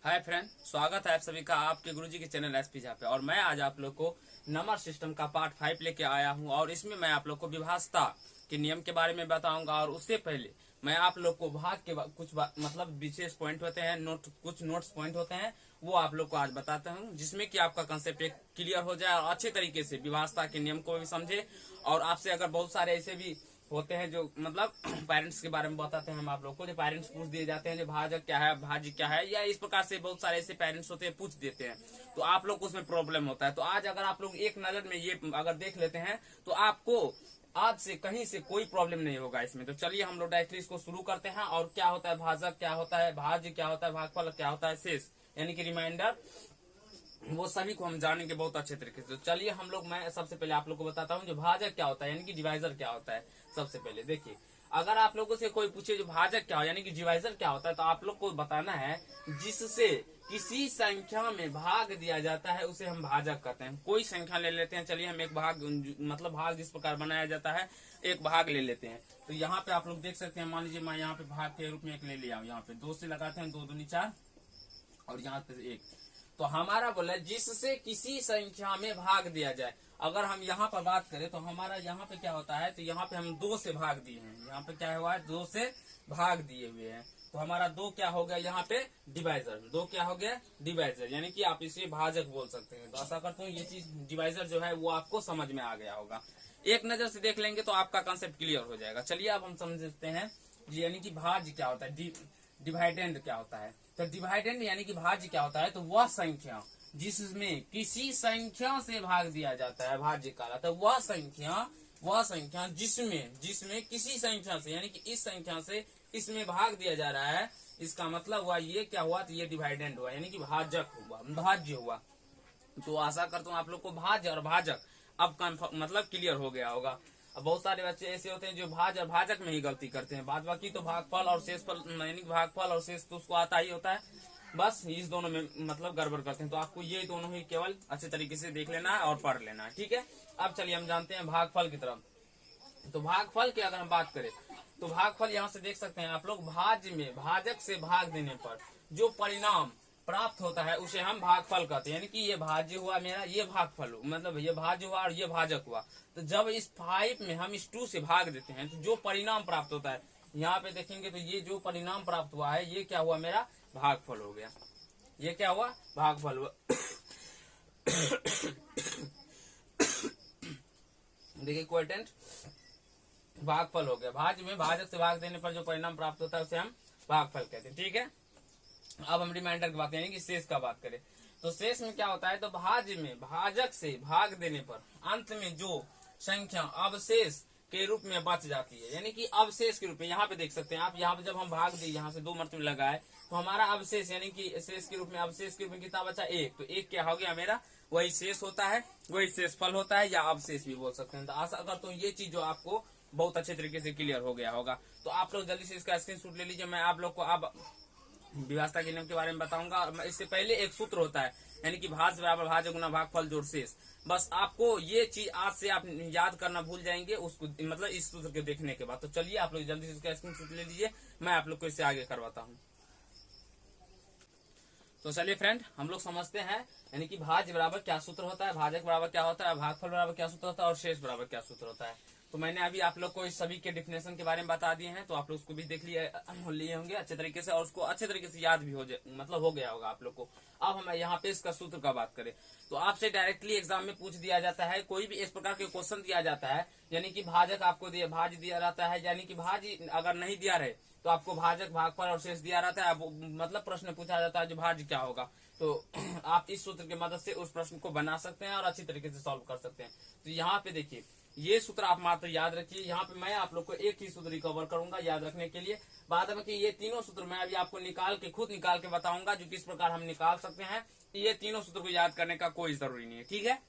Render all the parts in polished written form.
Hi friend, स्वागत है आप सभी का आपके गुरुजी के चैनल एसपी झा पे। और मैं आज आप लोग को नंबर सिस्टम का पार्ट 5 लेके आया हूं और इसमें मैं आप लोग को विभाज्यता के नियम के बारे में बताऊंगा। और उससे पहले मैं आप लोग को भाग के मतलब विशेष पॉइंट होते हैं, कुछ नोट्स पॉइंट होते हैं, वो आप लोग को आज बताता हूँ, जिसमें कि आपका कंसेप्ट एक क्लियर हो जाए और अच्छे तरीके से विभाज्यता के नियम को भी समझे। और आपसे अगर बहुत सारे ऐसे भी होते हैं जो मतलब पेरेंट्स के बारे में बताते हैं हम आप लोग को, जो पेरेंट्स पूछ दिए जाते हैं जो भाजक क्या है, भाज्य क्या है, या इस प्रकार से बहुत सारे ऐसे पेरेंट्स होते हैं पूछ देते हैं, तो आप लोग को उसमें प्रॉब्लम होता है। तो आज अगर आप लोग एक नजर में ये अगर देख लेते हैं तो आपको आज से कहीं से कोई प्रॉब्लम नहीं होगा इसमें। तो चलिए हम लोग डायरेक्टली इसको शुरू करते हैं। और क्या होता है भाजक, क्या होता है भाज्य, क्या होता है भागफल, क्या होता है शेष यानी कि रिमाइंडर, वो सभी को हम जानेंगे बहुत अच्छे तरीके से। तो चलिए हम लोग, मैं सबसे पहले आप लोग को बताता हूँ जो भाजक क्या होता है यानी कि डिवाइजर क्या होता है। सबसे पहले देखिए, अगर आप लोगों से कोई पूछे जो भाजक क्या हो यानी कि डिवाइजर क्या होता है, तो आप लोग को बताना है जिससे किसी संख्या में भाग दिया जाता है उसे हम भाजक कहते हैं। कोई संख्या ले लेते हैं, चलिए हम एक भाग मतलब भाग जिस प्रकार बनाया जाता है एक भाग ले लेते हैं। तो यहाँ पे आप लोग देख सकते हैं, मान लीजिए मैं यहाँ पे भाग के रूप में एक ले लिया हूँ, यहाँ पे 2 से लगाते हैं, 2 दूनी 4 और यहाँ पे 1। तो हमारा बोला जिससे किसी संख्या में भाग दिया जाए। अगर हम यहाँ पर बात करें तो हमारा यहाँ पे क्या होता है, तो यहाँ पे हम 2 से भाग दिए हैं, यहाँ पे क्या हुआ है 2 से भाग दिए हुए हैं। तो हमारा 2 क्या हो गया यहाँ पे डिवाइजर, 2 क्या हो गया डिवाइजर, यानी कि आप इसे भाजक बोल सकते हैं। तो आशा करता हूँ ये चीज डिवाइजर जो है वो आपको समझ में आ गया होगा। एक नजर से देख लेंगे तो आपका कंसेप्ट क्लियर हो जाएगा। चलिए अब हम समझते हैं यानी कि भाज्य क्या होता है, डिवाइडेंड क्या होता है। तो डिवाइडेंड यानी कि भाज्य क्या होता है, तो वह संख्या जिसमें किसी संख्या से भाग दिया जाता है भाज्य कहलाता है। वह संख्या जिसमें किसी संख्या से यानी कि इस संख्या से इसमें भाग दिया जा रहा है, इसका मतलब हुआ ये क्या हुआ, तो ये डिवाइडेंड हुआ यानी कि भाजक हुआ, भाज्य हुआ। तो आशा करता हूँ आप लोग को भाज्य और भाजक अब मतलब क्लियर हो गया होगा। अब बहुत सारे बच्चे ऐसे होते हैं जो भाज्य और भाजक में ही गलती करते हैं, बाद बाकी तो भागफल और शेषफल यानी भागफल और शेष तो उसको आता ही होता है, बस इस दोनों में मतलब गड़बड़ करते हैं। तो आपको ये दोनों ही केवल अच्छे तरीके से देख लेना है और पढ़ लेना है, ठीक है। अब चलिए हम जानते हैं भागफल की तरफ। तो भागफल की अगर हम बात करें तो भागफल यहाँ से देख सकते हैं आप लोग, भाज्य में भाजक से भाग देने पर जो परिणाम प्राप्त होता है उसे हम भागफल कहते हैं। यानी कि ये भाज्य हुआ मेरा, ये भागफल हुआ, मतलब ये भाज्य हुआ और ये भाजक हुआ। तो जब इस 5 में हम इस 2 से भाग देते हैं तो जो परिणाम प्राप्त होता है, यहाँ पे देखेंगे तो ये जो परिणाम प्राप्त हुआ है ये क्या हुआ मेरा भागफल हो गया। ये क्या हुआ भागफल हुआ। देखिए क्वेटेंट भागफल हो गया। भाज्य में भाजक से भाग देने पर जो परिणाम प्राप्त होता है उसे हम भागफल कहते हैं, ठीक है। अब हम रिमाइंडर की बात यानी कि शेष का बात करें तो शेष में क्या होता है, तो भाज्य में भाजक से भाग देने पर अंत में जो संख्या अवशेष के रूप में बच जाती है, यानी कि अवशेष के रूप में यहाँ पे देख सकते हैं आप, यहाँ पे जब हम भाग दिए यहाँ से 2 मरतबे लगाए तो हमारा अवशेष यानी कि शेष के रूप में, अवशेष के रूप में कितना बचा 1, तो 1 क्या हो गया मेरा वही शेष होता है, वही शेषफल होता है या अवशेष भी बोल सकते हैं। तो आशा करता हूँ ये चीज जो आपको बहुत अच्छे तरीके से क्लियर हो गया होगा। तो आप लोग जल्दी से इसका स्क्रीनशॉट ले लीजिए। मैं आप लोग को अब विभाज्यता के नियम के बारे में बताऊंगा। इससे पहले एक सूत्र होता है यानी कि भाज्य बराबर भाज्य गुना भागफल जोड़ शेष। बस आपको ये चीज आज से आप याद करना भूल जाएंगे उसको, मतलब इस सूत्र के देखने के बाद। तो चलिए आप लोग जल्दी से इसका स्क्रीनशॉट ले लीजिए, मैं आप लोग को इससे आगे करवाता हूँ। तो चलिए फ्रेंड हम लोग समझते हैं यानी कि भाज्य बराबर क्या सूत्र होता है, भाजक बराबर क्या होता है, भागफल बराबर क्या सूत्र होता है और शेष बराबर क्या सूत्र होता है। तो मैंने अभी आप लोग को इस सभी के डिफिनेशन के बारे में बता दिए हैं, तो आप लोग उसको भी देख लिए होंगे अच्छे तरीके से और उसको अच्छे तरीके से याद भी हो मतलब हो गया होगा आप लोग को। अब हम यहाँ पे इसका सूत्र का बात करें तो आपसे डायरेक्टली एग्जाम में पूछ दिया जाता है, कोई भी इस प्रकार के क्वेश्चन दिया जाता है यानी कि भाजक आपको भाज्य दिया जाता है, यानी कि भाज्य अगर नहीं दिया रहे तो आपको भाजक भागफल और शेष दिया रहता है, मतलब प्रश्न पूछा जाता है जो भाज्य क्या होगा, तो आप इस सूत्र की मदद से उस प्रश्न को बना सकते हैं और अच्छी तरीके से सॉल्व कर सकते हैं। तो यहाँ पे देखिए ये सूत्र आप मात्र याद रखिए। यहाँ पे मैं आप लोग को एक ही सूत्र रिकवर करूंगा याद रखने के लिए, बाद में कि ये तीनों सूत्र मैं अभी आपको खुद निकाल के बताऊंगा जो किस प्रकार हम निकाल सकते हैं। ये तीनों सूत्र को याद करने का कोई जरूरी नहीं है, ठीक है।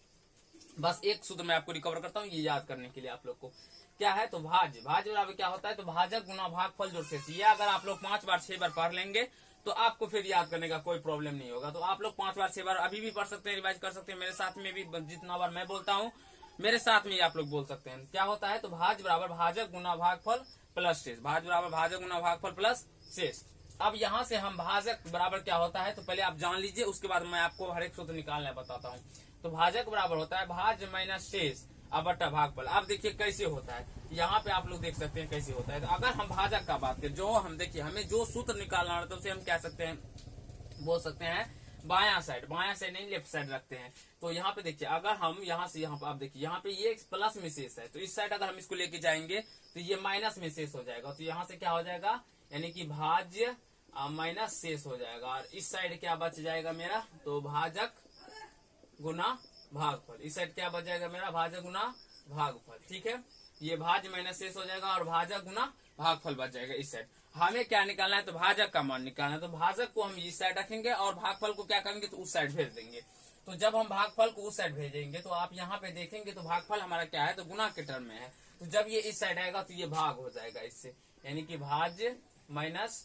बस एक सूत्र मैं आपको रिकवर करता हूँ ये याद करने के लिए आप लोग को क्या है, तो भाज्य बराबर क्या होता है, तो भाजक गुना भागफल जोड़ शेष। ये अगर आप लोग 5 बार 6 बार पढ़ लेंगे तो आपको फिर याद करने का कोई प्रॉब्लम नहीं होगा। तो आप लोग 5 बार 6 बार अभी भी पढ़ सकते हैं, रिवाइज कर सकते हैं, मेरे साथ में भी जितना बार मैं बोलता हूँ मेरे साथ में ही आप लोग बोल सकते हैं। क्या होता है, तो भाज्य बराबर भाजक गुना भागफल प्लस शेष, भाज्य बराबर भाजक गुना भागफल प्लस शेष। अब यहाँ से हम भाजक बराबर क्या होता है तो पहले आप जान लीजिए, उसके बाद मैं आपको हर एक सूत्र निकालना बताता हूँ। तो भाजक बराबर होता है भाज्य माइनस शेष बट्टा भागफल। अब देखिए कैसे होता है, यहाँ पे आप लोग देख सकते हैं कैसे होता है। तो अगर हम भाजक का बात करें, जो हम देखिए हमें जो सूत्र निकालना होता है उसे हम कह सकते हैं, बोल सकते हैं बायां साइड नहीं लेफ्ट साइड रखते हैं। तो यहाँ पे देखिए अगर हम यहाँ से यहाँ पे आप देखिए यहाँ पे ये प्लस में शेष है, तो इस साइड अगर हम इसको लेके जाएंगे तो ये माइनस में शेष हो जाएगा। तो यहाँ से क्या हो जाएगा, यानी कि भाज्य माइनस शेष हो जाएगा। और इस साइड क्या बच जाएगा मेरा, तो भाजक गुना भागफल। इस साइड क्या बच जाएगा मेरा, भाजक गुना भागफल। ठीक है, ये भाज्य माइनस शेष हो जाएगा और भाजक गुना भागफल बच जाएगा इस साइड। हमें क्या निकालना है, तो भाजक का मान निकालना है। तो भाजक को हम इस साइड रखेंगे और भागफल को क्या करेंगे, तो उस साइड भेज देंगे। तो जब हम भागफल को उस साइड भेजेंगे तो आप यहाँ पे देखेंगे तो भागफल हमारा क्या है, तो गुना के टर्म में है। तो जब ये इस साइड आएगा तो ये भाग हो जाएगा इससे, यानी कि भाज्य माइनस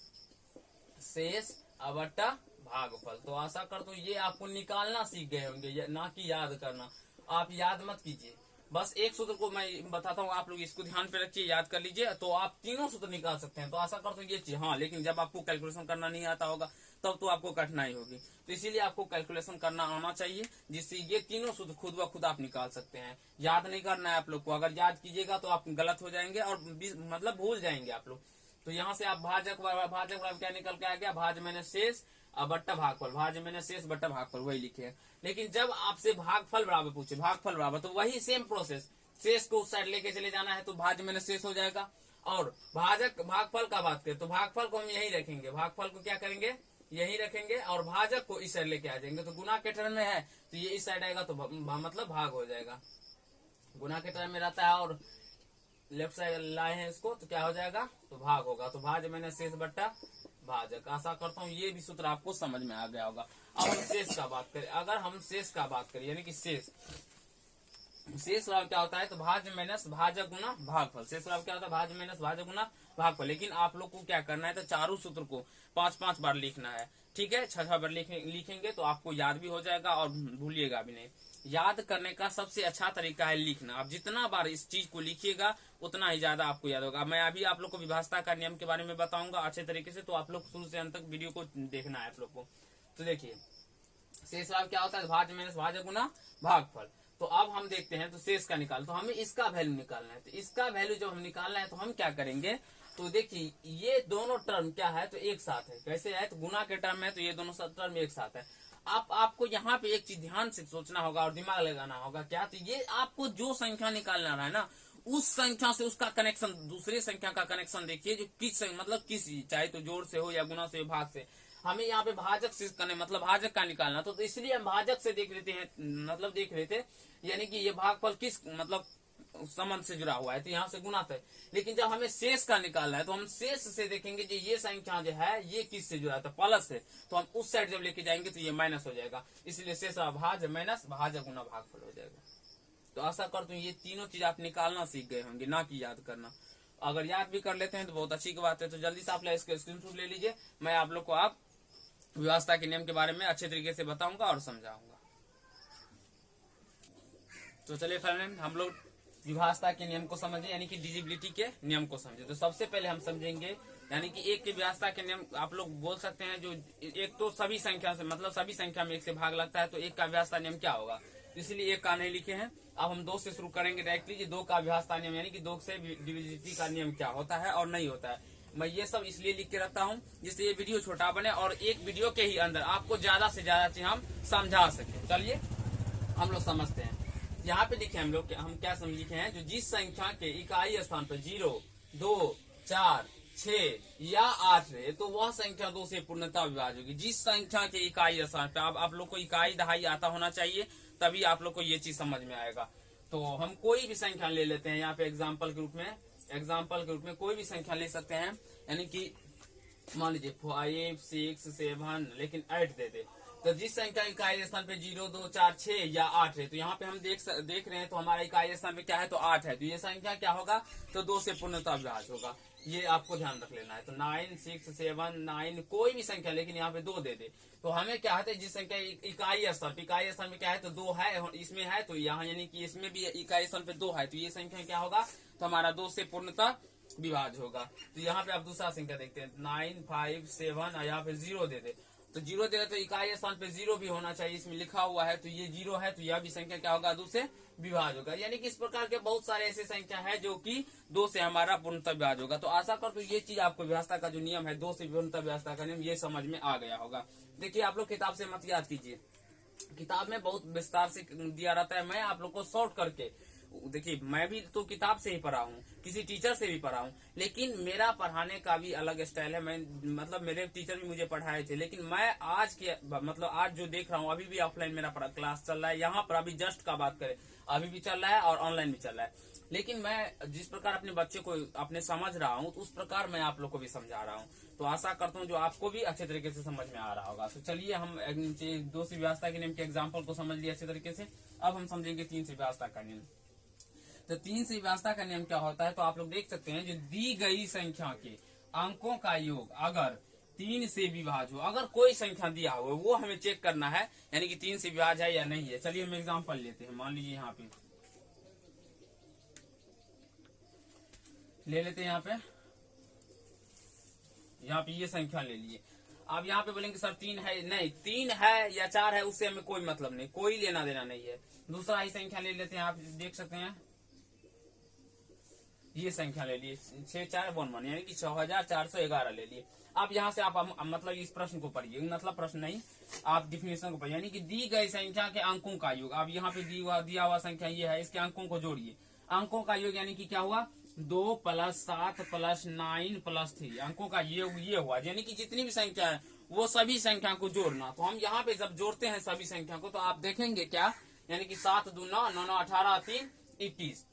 शेष बट्टा भागफल। तो आशा करता हूँ ये आपको निकालना सीख गए होंगे, ना कि याद करना। आप याद मत कीजिए, बस एक सूत्र को मैं बताता हूँ, आप लोग इसको ध्यान पे रखिए, याद कर लीजिए, तो आप तीनों सूत्र निकाल सकते हैं। तो आशा करता हूँ ये चीज, हाँ लेकिन जब आपको कैलकुलेशन करना नहीं आता होगा तब तो आपको कठिनाई होगी। तो इसीलिए आपको कैलकुलेशन करना आना चाहिए, जिससे ये तीनों सूत्र खुद ब खुद आप निकाल सकते हैं। याद नहीं करना है आप लोग को, अगर याद कीजिएगा तो आप गलत हो जाएंगे और मतलब भूल जाएंगे आप लोग। तो यहाँ से आप भाजक बराबर क्या निकल के आ गया, भाज्य माइनस शेष बट्टा भागफल, भाज्य माइनस शेष बट्टा भागफल, वही लिखे हैं। लेकिन जब आपसे भागफल बराबर पूछे, भागफल बराबर, तो वही सेम प्रोसेस, शेष को उस साइड लेके चले जाना है तो भाज्य माइनस शेष हो जाएगा। और भाजक भागफल का बात करें तो भागफल को हम यही रखेंगे, भागफल को क्या करेंगे, यही रखेंगे और भाजक को इस साइड लेके आ जाएंगे। तो गुना के टर्म में है तो ये इस साइड आएगा तो मतलब भाग हो जाएगा, गुना के टर्म में रहता है और लेफ्ट साइड लाए हैं इसको तो क्या हो जाएगा, तो भाग होगा। तो भाज्य माइनस शेष बट्टा भाजक। आशा करता हूँ ये भी सूत्र आपको समझ में आ गया होगा। अब हम शेष का बात करें, अगर हम शेष का बात करें यानी कि शेष क्या होता है, तो भाज्य माइनस भाजक गुना भागफल। शेष क्या होता है, भाज्य माइनस भाजक गुना भागफल। लेकिन आप लोग को क्या करना है, तो चारों सूत्र को 5-5 बार लिखना है। ठीक है, 6 बार लिखेंगे तो आपको याद भी हो जाएगा और भूलिएगा भी नहीं। याद करने का सबसे अच्छा तरीका है लिखना। आप जितना बार इस चीज को लिखिएगा उतना ही ज्यादा आपको याद होगा। मैं अभी आप लोग को विभाजता का नियम के बारे में बताऊंगा अच्छे तरीके से, तो आप लोग शुरू से अंत तक वीडियो को देखना है आप लोग को। तो देखिए शेष क्या होता है, भाज्य माइनस भाजक गुना भागफल। तो अब हम देखते हैं, तो शेष का निकाल, तो हमें इसका वैल्यू निकालना है। तो इसका वैल्यू जब हम निकालना है तो हम क्या करेंगे, तो देखिए ये दोनों टर्म क्या है, तो एक साथ है। कैसे है, तो गुना के टर्म है तो ये दोनों टर्म एक साथ है। आपको यहाँ पे एक चीज ध्यान से सोचना होगा और दिमाग लगाना होगा, क्या, तो ये आपको जो संख्या निकालना है ना, उस संख्या से उसका कनेक्शन, दूसरी संख्या का कनेक्शन देखिए, जो किस मतलब किस, चाहे तो जोड़ से हो या गुना से, भाग से। हमें यहाँ पे भाजक से करने मतलब भाजक का निकालना, तो इसलिए हम भाजक से देख लेते हैं, मतलब देख रहे थे, यानी कि ये भागफल किस मतलब संबंध से जुड़ा हुआ है, तो यहाँ से गुना है। लेकिन जब हमें शेष का निकालना है तो हम शेष से देखेंगे कि ये संख्या जो है ये किस से जुड़ा है, तो प्लस है, तो हम उस साइड जब लेके जाएंगे तो ये माइनस हो जाएगा। इसलिए शेष भाज्य माइनस भाजक गुना भागफल हो जाएगा। तो आशा करता हूँ ये तीनों चीज आप निकालना सीख गए होंगे, ना कि याद करना। अगर याद भी कर लेते हैं तो बहुत अच्छी बात है। तो जल्दी से आप इसका स्क्रीनशॉट ले लीजिए, मैं आप लोग को आप व्यवस्था के नियम के बारे में अच्छे तरीके से बताऊंगा और समझाऊंगा। तो चलिए फ्रेंड, हम लोग विभाजता के नियम को समझे, यानी कि डिविजिबिलिटी के नियम को समझे। तो सबसे पहले हम समझेंगे, यानी कि एक के विभाजता के नियम आप लोग बोल सकते हैं, जो एक तो सभी संख्या से मतलब सभी संख्या में एक से भाग लगता है, तो एक का विभाजता नियम क्या होगा, इसलिए एक का नहीं लिखे हैं। अब हम 2 से शुरू करेंगे डायरेक्टली, 2 का विभाजता नियम, यानी कि 2 से डिविजिबिलिटी का नियम क्या होता है और नहीं होता है। मैं ये सब इसलिए लिख के रखता हूँ जिससे ये वीडियो छोटा बने और एक वीडियो के ही अंदर आपको ज्यादा से ज्यादा चीज हम समझा सके। चलिए हम लोग समझते हैं। यहाँ पे लिखे हम लोग, हम क्या समझ लिखे हैं, जो जिस संख्या के इकाई स्थान पर 0, 2, 4, 6 या 8 रहे तो वह संख्या 2 से पूर्णतः विभाज्य होगी। जिस संख्या के इकाई स्थान पे, आप लोग को इकाई दहाई आता होना चाहिए, तभी आप लोग को ये चीज समझ में आएगा। तो हम कोई भी संख्या ले लेते हैं यहाँ पे एग्जाम्पल के रूप में कोई भी संख्या ले सकते हैं, यानी कि मान लीजिए 5, 6, 7, लेकिन 8 दे दे। तो जिस संख्या इकाई स्थान पे 0, 2, 4, 6 या 8 है, तो यहाँ पे हम देख रहे हैं, तो हमारा इकाई स्थान पे क्या है, तो 8 है, तो ये संख्या क्या होगा, तो 2 से पूर्णतः विभाज्य होगा। ये आपको ध्यान रख लेना है। तो 9, 6, 7, 9 कोई भी संख्या, लेकिन यहाँ पे 2 दे दे, तो हमें क्या है, जिस संख्या इकाई स्थान पे क्या है, तो 2 है, इसमें है, तो यहाँ यानी कि इसमें भी इकाई स्थान पे 2 है, तो ये संख्या क्या होगा, तो हमारा 2 से पूर्णतः विभाज्य होगा। तो यहाँ पे आप दूसरा संख्या देखते हैं 9, 5, 7 और यहाँ पे 0 दे दे, तो 0 दे दे तो इकाई स्थान पे 0 भी होना चाहिए, इसमें लिखा हुआ है, तो ये 0 है, तो यह भी संख्या क्या होगा, 2 से विभाज्य होगा। यानी कि इस प्रकार के बहुत सारे ऐसे संख्या है जो कि 2 से हमारा पूर्णतः विभाज्य होगा। तो आशा कर तो ये चीज आपको विभाज्यता का जो नियम है, 2 से पूर्णतः विभाज्यता का नियम, ये समझ में आ गया होगा। देखिए आप लोग किताब से मत याद कीजिए, किताब में बहुत विस्तार से दिया रहता है, मैं आप लोग को शॉर्ट करके, देखिए मैं भी तो किताब से ही पढ़ा हूँ, किसी टीचर से भी पढ़ा हूँ, लेकिन मेरा पढ़ाने का भी अलग स्टाइल है। मैं मतलब मेरे टीचर भी मुझे पढ़ाए थे, लेकिन मैं आज के मतलब आज जो देख रहा हूँ, अभी भी ऑफलाइन मेरा क्लास चल रहा है, यहाँ पर अभी जस्ट का बात करें अभी भी चल रहा है और ऑनलाइन भी चल रहा है। लेकिन मैं जिस प्रकार अपने बच्चे को अपने समझ रहा हूँ, तो उस प्रकार मैं आप लोग को भी समझा रहा हूँ। तो आशा करता हूँ जो आपको भी अच्छे तरीके से समझ में आ रहा होगा। तो चलिए हम 2 से विभाज्यता के नियम के एग्जाम्पल को समझ लिया अच्छे तरीके से। अब हम समझेंगे 3 से विभाज्यता का नियम। तो 3 से विभाज्यता का नियम क्या होता है, तो आप लोग देख सकते हैं, जो दी गई संख्या के अंकों का योग अगर 3 से विभाज्य हो, अगर कोई संख्या दिया हो वो हमें चेक करना है, यानी कि 3 से विभाज्य है या नहीं है। चलिए हम एग्जाम्पल लेते हैं, मान लीजिए यहाँ पे ले लेते हैं, यहाँ पे ये संख्या ले लिए। आप यहाँ पे बोलेंगे सर 3 है, नहीं 3 है या 4 है उससे हमें कोई मतलब नहीं, कोई लेना देना नहीं है। दूसरा ही संख्या ले लेते हैं, आप देख सकते हैं ये संख्या ले लिए 6411, यानी कि 6411 ले लिए। अब यहाँ से आप मतलब इस प्रश्न को पढ़िए, मतलब प्रश्न नहीं, आप डिफिनेशन को पढ़िए, यानी कि दी गई संख्या के अंकों का योग। अब यहाँ पे दिया हुआ संख्या ये है, इसके अंकों को जोड़िए। अंकों का योग यानी कि क्या हुआ, 2 + 7 + 9 + 3 अंकों का ये हुआ, यानी कि जितनी भी संख्या है वो सभी संख्या को जोड़ना। तो हम यहाँ पे जब जोड़ते हैं सभी संख्या को, तो आप देखेंगे क्या, यानी कि 7 दूना 9 9 18 3 21,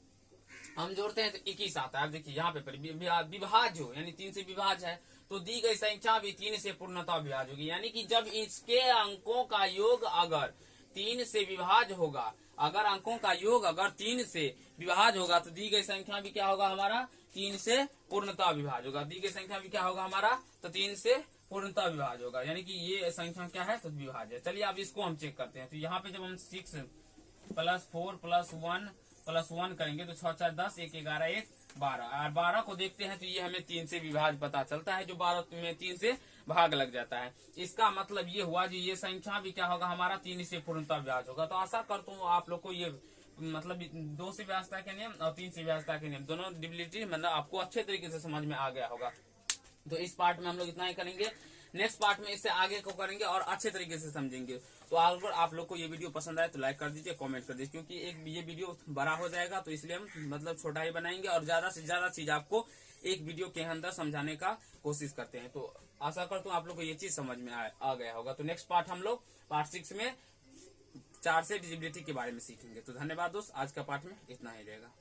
हम जोड़ते हैं तो 21 आता है। आप देखिए यहाँ पे विभाज्य हो, यानी 3 से विभाज्य है, तो दी गई संख्या भी 3 से पूर्णतः विभाज्य होगी। यानी कि जब इसके अंकों का योग अगर 3 से विभाज्य होगा, अगर अंकों का योग अगर 3 से विभाज्य होगा, तो दी गई संख्या भी क्या होगा हमारा, 3 से पूर्णतः विभाज्य होगा। दी गई संख्या भी क्या होगा हमारा, तो 3 से पूर्णतः विभाज्य होगा, यानी कि ये संख्या क्या है, तो विभाज्य है। चलिए अब इसको हम चेक करते हैं। तो यहाँ पे जब हम 6 + 4 + 1 करेंगे तो 6 4 10 1 11 1 12, और 12 को देखते हैं तो ये हमें 3 से विभाज्य पता चलता है, जो 12 में 3 से भाग लग जाता है। इसका मतलब ये हुआ जी ये संख्या भी क्या होगा हमारा, 3 से पूर्णतः विभाज्य होगा। तो आशा करता हूँ आप लोग को ये मतलब 2 से विभाज्यता के नियम और 3 से विभाज्यता के नियम दोनों डिबिलिटी मतलब आपको अच्छे तरीके से समझ में आ गया होगा। तो इस पार्ट में हम लोग इतना ही करेंगे, नेक्स्ट पार्ट में इससे आगे को करेंगे और अच्छे तरीके से समझेंगे। तो अगर आप लोग को ये वीडियो पसंद आए तो लाइक कर दीजिए, कमेंट कर दीजिए, क्योंकि एक ये वीडियो बड़ा हो जाएगा तो इसलिए हम मतलब छोटा ही बनाएंगे और ज्यादा से ज्यादा चीज आपको एक वीडियो के अंदर समझाने का कोशिश करते हैं। तो आशा करता हूँ आप लोग को ये चीज समझ में आ गया होगा। तो नेक्स्ट पार्ट हम लोग पार्ट 6 में 4 से डिजिबिलिटी के बारे में सीखेंगे। तो धन्यवाद दोस्त, आज का पार्ट में इतना ही रहेगा।